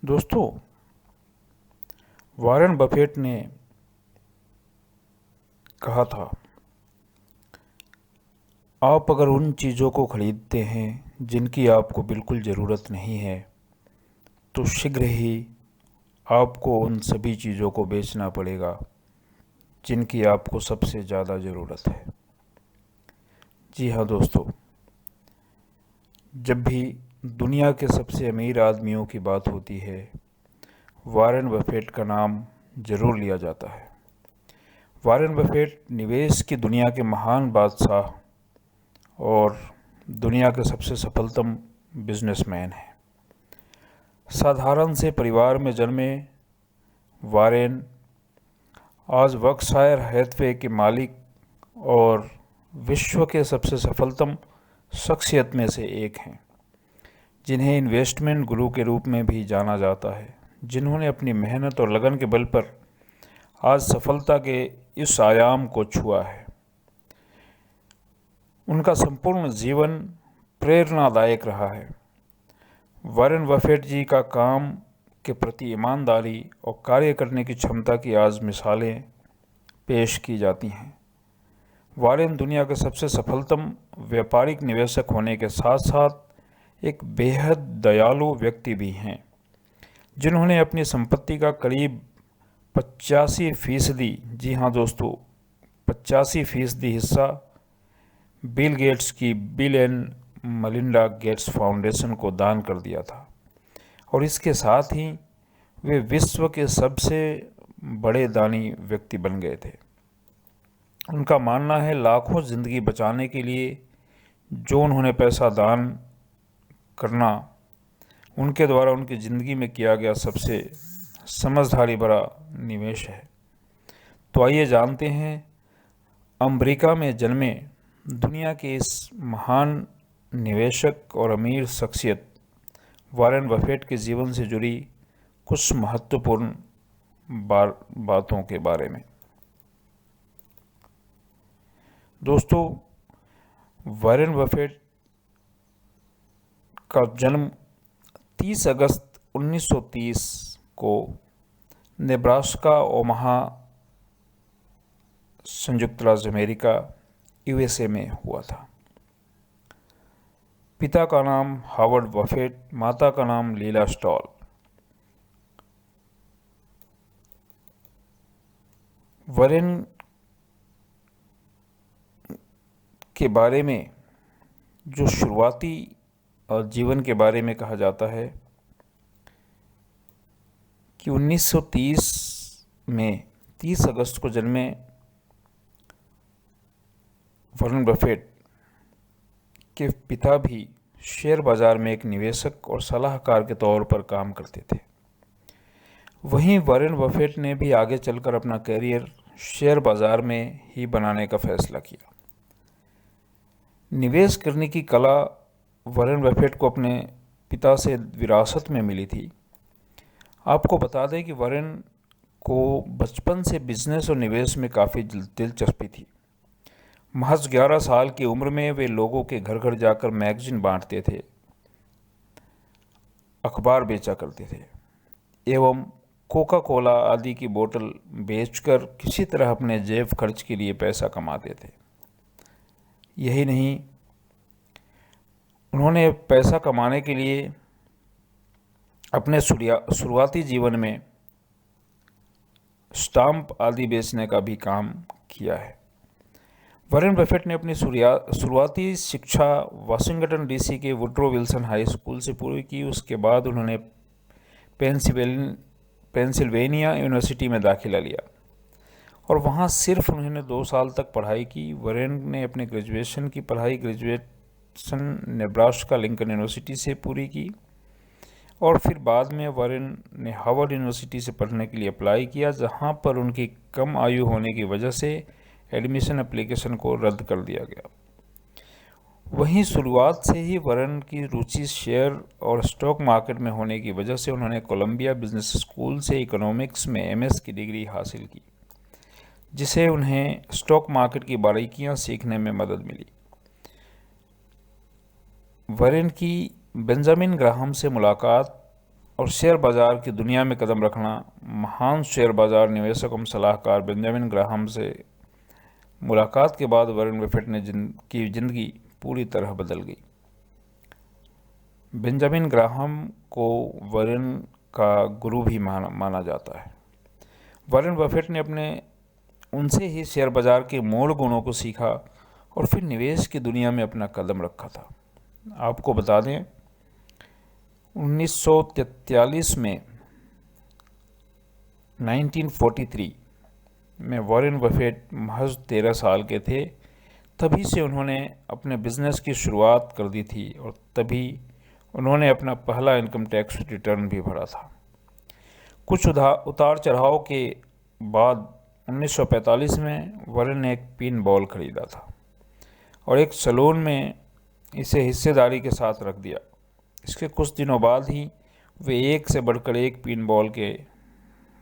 दोस्तों, Warren Buffett ने कहा था, आप अगर उन चीज़ों को खरीदते हैं जिनकी आपको बिल्कुल ज़रूरत नहीं है तो शीघ्र ही आपको उन सभी चीज़ों को बेचना पड़ेगा जिनकी आपको सबसे ज़्यादा ज़रूरत है। जी हाँ दोस्तों, जब भी दुनिया के सबसे अमीर आदमियों की बात होती है, वॉरेन बफेट का नाम ज़रूर लिया जाता है। वॉरेन बफेट निवेश की दुनिया के महान बादशाह और दुनिया के सबसे सफलतम बिजनेसमैन हैं। साधारण से परिवार में जन्मे वॉरेन आज बर्कशायर हैथवे के मालिक और विश्व के सबसे सफलतम शख्सियत में से एक हैं, जिन्हें इन्वेस्टमेंट गुरु के रूप में भी जाना जाता है, जिन्होंने अपनी मेहनत और लगन के बल पर आज सफलता के इस आयाम को छुआ है। उनका संपूर्ण जीवन प्रेरणादायक रहा है। वॉरेन बफेट जी का काम के प्रति ईमानदारी और कार्य करने की क्षमता की आज मिसालें पेश की जाती हैं। वॉरेन दुनिया के सबसे सफलतम व्यापारिक निवेशक होने के साथ साथ एक बेहद दयालु व्यक्ति भी हैं, जिन्होंने अपनी संपत्ति का करीब 85%, जी हाँ दोस्तों, 85% हिस्सा बिल गेट्स की Bill and Melinda Gates Foundation को दान कर दिया था। और इसके साथ ही वे विश्व के सबसे बड़े दानी व्यक्ति बन गए थे। उनका मानना है, लाखों ज़िंदगी बचाने के लिए जो उन्होंने पैसा दान करना, उनके द्वारा उनकी ज़िंदगी में किया गया सबसे समझदारी भरा निवेश है। तो आइए जानते हैं अमेरिका में जन्मे दुनिया के इस महान निवेशक और अमीर शख्सियत वॉरेन बफेट के जीवन से जुड़ी कुछ महत्वपूर्ण बातों के बारे में। दोस्तों, वॉरेन बफेट का जन्म 30 अगस्त 1930 को नेब्रास्का, ओमाहा, संयुक्त राज्य अमेरिका, यूएसए में हुआ था। पिता का नाम हावर्ड बफेट, माता का नाम लीला स्टॉल। वॉरेन के बारे में जो शुरुआती जीवन के बारे में कहा जाता है कि 1930 में 30 अगस्त को जन्मे वॉरेन बफेट के पिता भी शेयर बाज़ार में एक निवेशक और सलाहकार के तौर पर काम करते थे। वहीं वॉरेन बफेट ने भी आगे चलकर अपना करियर शेयर बाज़ार में ही बनाने का फैसला किया। निवेश करने की कला वॉरेन बफेट को अपने पिता से विरासत में मिली थी। आपको बता दें कि वॉरेन को बचपन से बिजनेस और निवेश में काफ़ी दिलचस्पी थी। महज 11 साल की उम्र में वे लोगों के घर घर जाकर मैगजीन बांटते थे, अखबार बेचा करते थे एवं कोका कोला आदि की बोतल बेचकर किसी तरह अपने जेब खर्च के लिए पैसा कमाते थे। यही नहीं, उन्होंने पैसा कमाने के लिए अपने शुरुआती जीवन में स्टाम्प आदि बेचने का भी काम किया है। वॉरेन बफेट ने अपनी शुरुआती शिक्षा वाशिंगटन डीसी के वुड्रो विल्सन हाई स्कूल से पूरी की। उसके बाद उन्होंने पेंसिल्वेनिया यूनिवर्सिटी में दाखिला लिया और वहाँ सिर्फ उन्होंने 2 साल तक पढ़ाई की। वॉरेन ने अपने ग्रेजुएशन की पढ़ाई नेब्रास्का लिंकन यूनिवर्सिटी से पूरी की और फिर बाद में वॉरेन ने हार्वर्ड यूनिवर्सिटी से पढ़ने के लिए अप्लाई किया, जहाँ पर उनकी कम आयु होने की वजह से एडमिशन एप्लीकेशन को रद्द कर दिया गया। वहीं शुरुआत से ही वॉरेन की रुचि शेयर और स्टॉक मार्केट में होने की वजह से उन्होंने कोलंबिया बिजनेस स्कूल से इकोनॉमिक्स में एमएस की डिग्री हासिल की, जिसे उन्हें स्टॉक मार्केट की बारीकियां सीखने में मदद मिली। वॉरेन की बेंजामिन ग्राहम से मुलाकात और शेयर बाज़ार की दुनिया में कदम रखना महान शेयर बाज़ार निवेशक एवं सलाहकार बेंजामिन ग्राहम से मुलाकात के बाद वॉरेन बफेट की जिंदगी पूरी तरह बदल गई। बेंजामिन ग्राहम को वॉरेन का गुरु भी माना जाता है। वॉरेन बफेट ने उनसे ही शेयर बाज़ार के मूल गुणों को सीखा और फिर निवेश की दुनिया में अपना कदम रखा था। आपको बता दें 1943 में 1943 में वॉरेन बफेट महज 13 साल के थे। तभी से उन्होंने अपने बिजनेस की शुरुआत कर दी थी और तभी उन्होंने अपना पहला इनकम टैक्स रिटर्न भी भरा था। कुछ उतार चढ़ाव के बाद 1945 में वॉरेन ने एक पिन बॉल खरीदा था और एक सैलून में इसे हिस्सेदारी के साथ रख दिया। इसके कुछ दिनों बाद ही वे एक से बढ़कर एक पिन बॉल के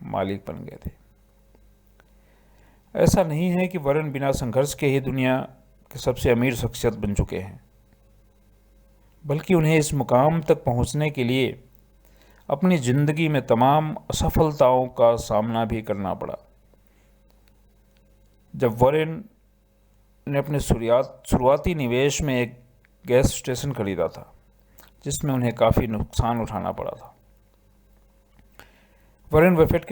मालिक बन गए थे। ऐसा नहीं है कि वॉरेन बिना संघर्ष के ही दुनिया के सबसे अमीर शख्सियत बन चुके हैं, बल्कि उन्हें इस मुकाम तक पहुंचने के लिए अपनी ज़िंदगी में तमाम असफलताओं का सामना भी करना पड़ा। जब वॉरेन ने अपने शुरुआती निवेश में एक गैस स्टेशन खरीदा था जिसमें उन्हें काफ़ी नुकसान उठाना पड़ा था। वॉरेन बफेट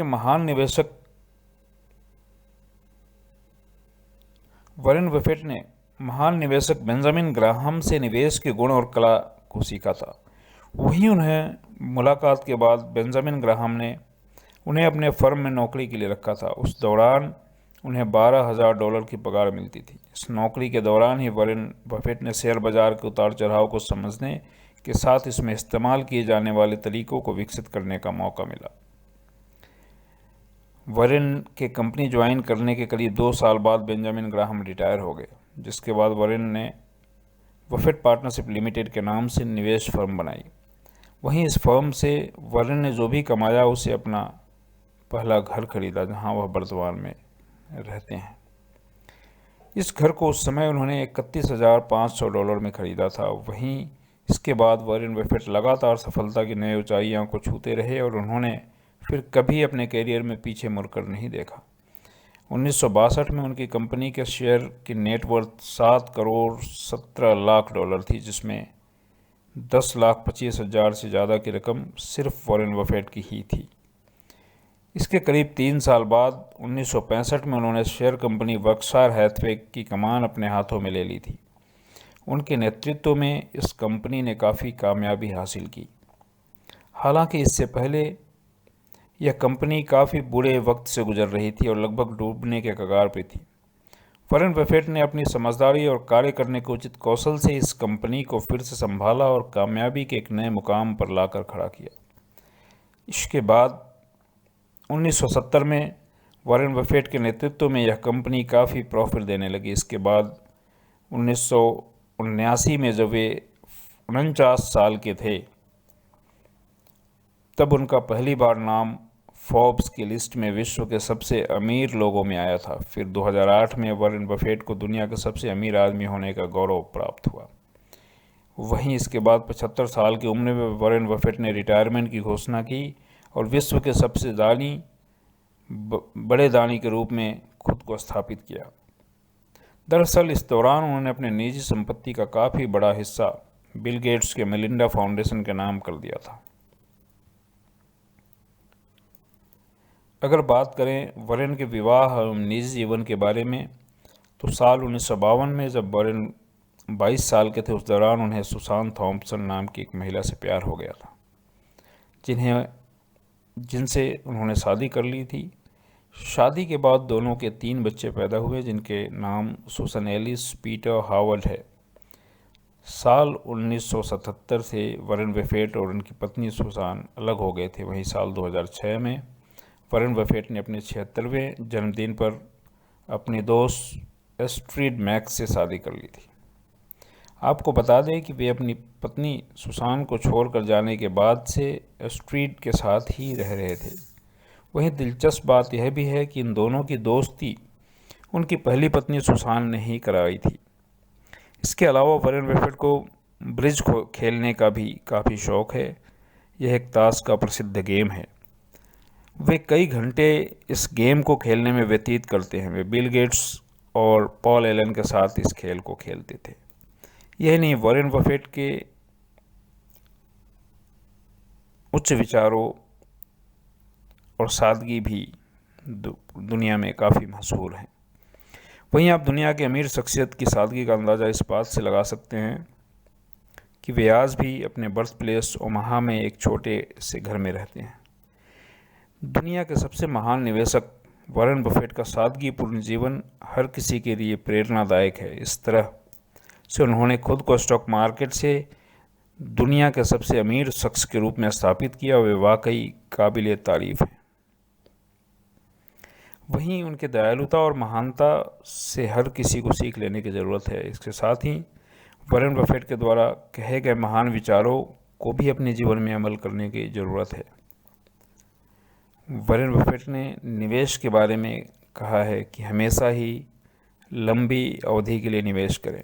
ने महान निवेशक बेंजामिन ग्राहम से निवेश के गुण और कला को सीखा था। वहीं उन्हें मुलाकात के बाद बेंजामिन ग्राहम ने उन्हें अपने फर्म में नौकरी के लिए रखा था। उस दौरान उन्हें $12,000 की पगार मिलती थी। इस नौकरी के दौरान ही वॉरेन बफेट ने शेयर बाजार के उतार चढ़ाव को समझने के साथ इसमें इस्तेमाल किए जाने वाले तरीकों को विकसित करने का मौका मिला। वॉरेन के कंपनी ज्वाइन करने के करीब 2 साल बाद बेंजामिन ग्राहम रिटायर हो गए, जिसके बाद वॉरेन ने बफेट पार्टनरशिप लिमिटेड के नाम से निवेश फर्म बनाई। वहीं इस फर्म से वॉरेन ने जो भी कमाया उसे अपना पहला घर खरीदा, जहां वह वर्तमान में रहते हैं। इस घर को उस समय उन्होंने $31,500 में खरीदा था। वहीं इसके बाद वॉरेन बफेट लगातार सफलता की नई ऊंचाइयों को छूते रहे और उन्होंने फिर कभी अपने करियर में पीछे मुड़कर नहीं देखा। 1962 में उनकी कंपनी के शेयर की नेटवर्थ $7,17,00,000 थी, जिसमें $10,25,000 से ज़्यादा की रकम सिर्फ वॉरेन बफेट की ही थी। इसके करीब 3 साल बाद 1965 में उन्होंने शेयर कंपनी बर्कशायर हैथवे की कमान अपने हाथों में ले ली थी। उनके नेतृत्व में इस कंपनी ने काफ़ी कामयाबी हासिल की। हालांकि इससे पहले यह कंपनी काफ़ी बुरे वक्त से गुजर रही थी और लगभग डूबने के कगार पर थी। वॉरेन बफेट ने अपनी समझदारी और कार्य करने के उचित कौशल से इस कंपनी को फिर से संभाला और कामयाबी के एक नए मुकाम पर लाकर खड़ा किया। इसके बाद 1970 में वॉरेन बफेट के नेतृत्व में यह कंपनी काफ़ी प्रॉफिट देने लगी। इसके बाद 1979 में जब वे 49 साल के थे तब उनका पहली बार नाम फोर्ब्स की लिस्ट में विश्व के सबसे अमीर लोगों में आया था। फिर 2008 में वॉरेन बफेट को दुनिया के सबसे अमीर आदमी होने का गौरव प्राप्त हुआ। वहीं इसके बाद 75 साल की उम्र में वॉरेन बफेट ने रिटायरमेंट की घोषणा की और विश्व के सबसे बड़े दानी के रूप में खुद को स्थापित किया। दरअसल इस दौरान उन्होंने अपने निजी संपत्ति का काफ़ी बड़ा हिस्सा बिल गेट्स के मेलिंडा फाउंडेशन के नाम कर दिया था। अगर बात करें वॉरेन के विवाह और निजी जीवन के बारे में, तो साल 1952 में जब वॉरेन 22 साल के थे, उस दौरान उन्हें सुसान थॉम्पसन नाम की एक महिला से प्यार हो गया था, जिनसे उन्होंने शादी कर ली थी। शादी के बाद दोनों के 3 बच्चे पैदा हुए, जिनके नाम सुसन एलिस, पीटर, हावर्ड है। साल 1977 से वॉरेन बफेट और उनकी पत्नी सुसान अलग हो गए थे। वहीं साल 2006 में वॉरेन बफेट ने अपने 76वें जन्मदिन पर अपनी दोस्त एस्ट्रिड मैक्स से शादी कर ली थी। आपको बता दें कि वे अपनी पत्नी सुसान को छोड़कर जाने के बाद से एस्ट्रिड के साथ ही रह रहे थे। वहीं दिलचस्प बात यह भी है कि इन दोनों की दोस्ती उनकी पहली पत्नी सुसान ने ही कराई थी। इसके अलावा वॉरेन बफेट को ब्रिज खेलने का भी काफ़ी शौक़ है। यह एक ताश का प्रसिद्ध गेम है। वे कई घंटे इस गेम को खेलने में व्यतीत करते हैं। वे बिल गेट्स और पॉल एलन के साथ इस खेल को खेलते थे। यह नहीं, वॉरेन बफेट के उच्च विचारों और सादगी भी दुनिया में काफ़ी मशहूर हैं। वहीं आप दुनिया के अमीर शख्सियत की सादगी का अंदाज़ा इस बात से लगा सकते हैं कि वे आज भी अपने बर्थ प्लेस ओमाहा में एक छोटे से घर में रहते हैं। दुनिया के सबसे महान निवेशक वॉरेन बफेट का सादगीपूर्ण जीवन हर किसी के लिए प्रेरणादायक है। इस तरह से उन्होंने खुद को स्टॉक मार्केट से दुनिया के सबसे अमीर शख्स के रूप में स्थापित किया। वे वाकई काबिल तारीफ हैं। वहीं उनके दयालुता और महानता से हर किसी को सीख लेने की ज़रूरत है। इसके साथ ही वॉरेन बफेट के द्वारा कहे गए महान विचारों को भी अपने जीवन में अमल करने की ज़रूरत है। वॉरेन बफेट ने निवेश के बारे में कहा है कि हमेशा ही लंबी अवधि के लिए निवेश करें।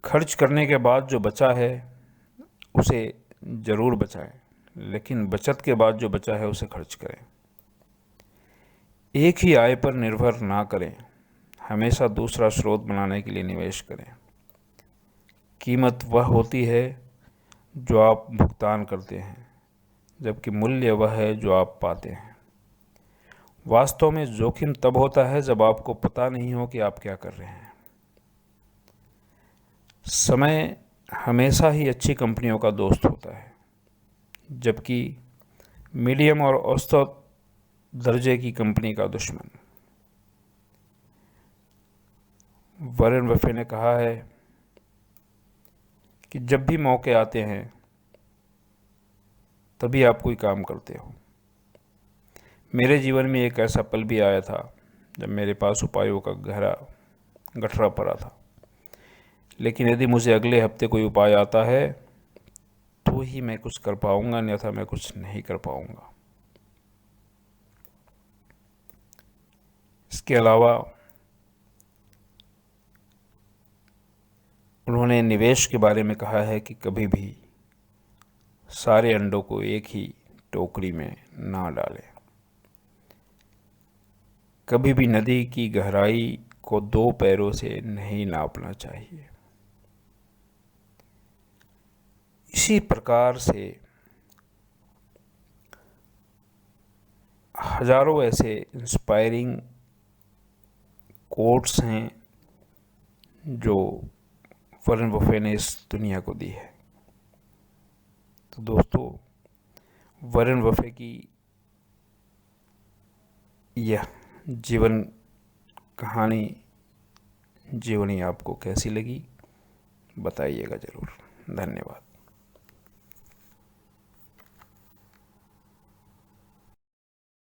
खर्च करने के बाद जो बचा है उसे ज़रूर बचाएं, लेकिन बचत के बाद जो बचा है उसे खर्च करें। एक ही आय पर निर्भर ना करें, हमेशा दूसरा स्रोत बनाने के लिए निवेश करें। कीमत वह होती है जो आप भुगतान करते हैं, जबकि मूल्य वह है जो आप पाते हैं। वास्तव में जोखिम तब होता है जब आपको पता नहीं हो कि आप क्या कर रहे हैं। समय हमेशा ही अच्छी कंपनियों का दोस्त होता है, जबकि मीडियम और औसत दर्जे की कंपनी का दुश्मन। वॉरेन बफेट ने कहा है कि जब भी मौके आते हैं तभी आप कोई काम करते हो। मेरे जीवन में एक ऐसा पल भी आया था जब मेरे पास उपायों का गहरा गठरा पड़ा था, लेकिन यदि मुझे अगले हफ्ते कोई उपाय आता है तो ही मैं कुछ कर पाऊंगा, अन्यथा मैं कुछ नहीं कर पाऊंगा। इसके अलावा उन्होंने निवेश के बारे में कहा है कि कभी भी सारे अंडों को एक ही टोकरी में ना डालें। कभी भी नदी की गहराई को 2 पैरों से नहीं नापना चाहिए। इसी प्रकार से हजारों ऐसे इंस्पायरिंग कोट्स हैं जो वॉरेन बफेट ने इस दुनिया को दी है। तो दोस्तों, वॉरेन बफेट की यह जीवन कहानी जीवनी आपको कैसी लगी बताइएगा ज़रूर। धन्यवाद।